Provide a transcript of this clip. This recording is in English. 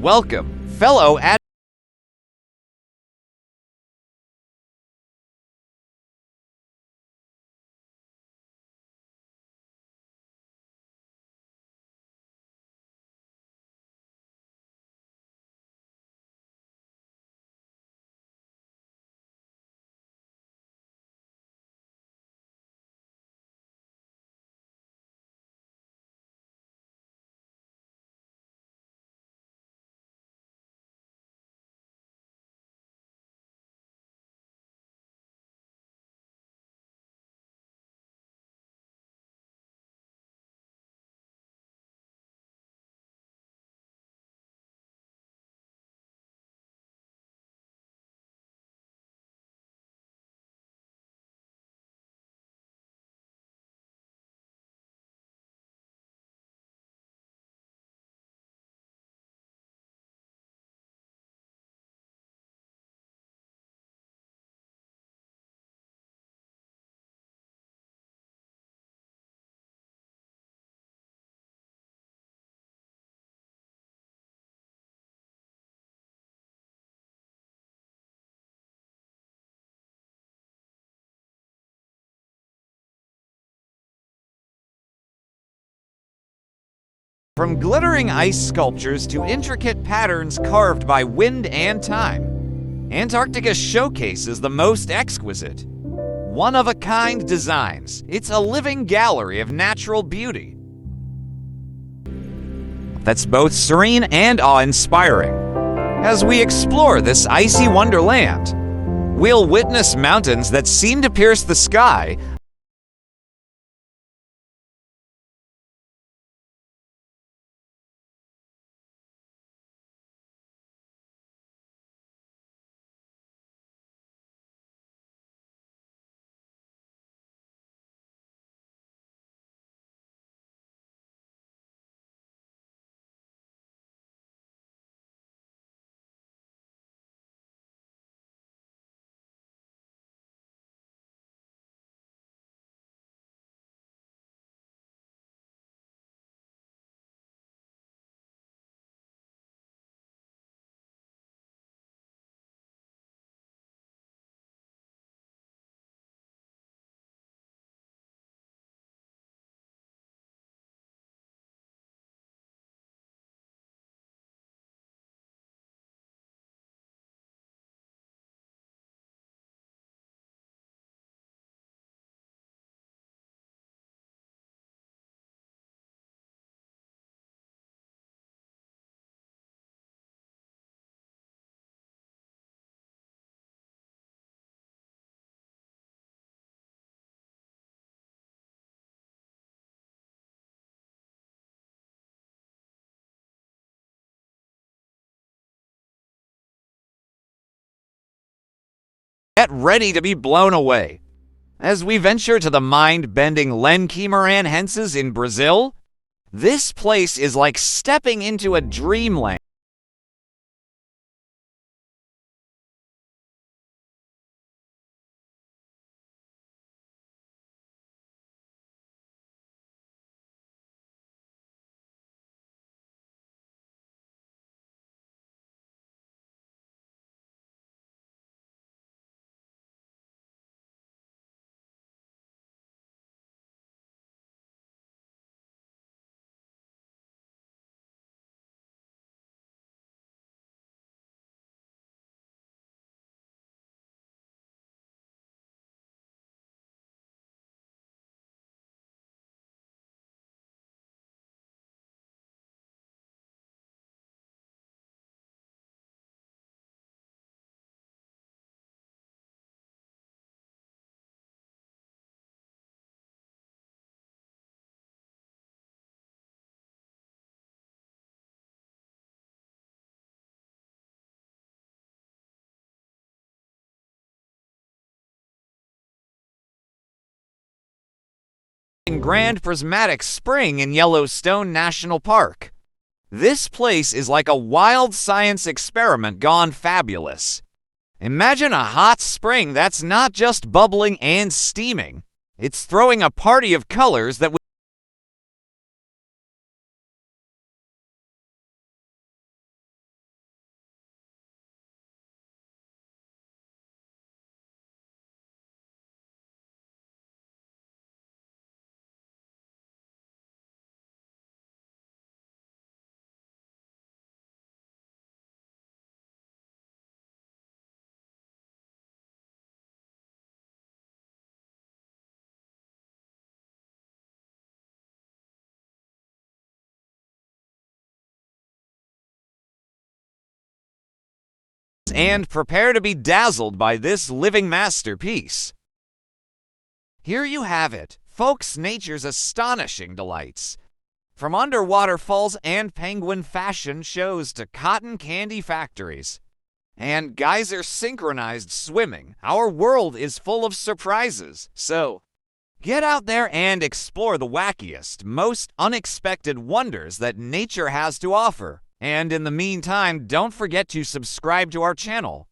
Welcome, fellow ad. From glittering ice sculptures to intricate patterns carved by wind and time, Antarctica showcases the most exquisite, one-of-a-kind designs. It's a living gallery of natural beauty that's both serene and awe-inspiring. As we explore this icy wonderland, we'll witness mountains that seem to pierce the sky, get ready to be blown away. As we venture to the mind-bending Guimarães in Brazil, this place is like stepping into a dreamland. Grand Prismatic Spring in Yellowstone National Park. This place is like a wild science experiment gone fabulous. Imagine a hot spring that's not just bubbling and steaming. It's throwing a party of colors that and prepare to be dazzled by this living masterpiece. Here you have it, folks, nature's astonishing delights. From underwater falls and penguin fashion shows to cotton candy factories and geyser synchronized swimming, our world is full of surprises. So, get out there and explore the wackiest, most unexpected wonders that nature has to offer. And in the meantime, don't forget to subscribe to our channel.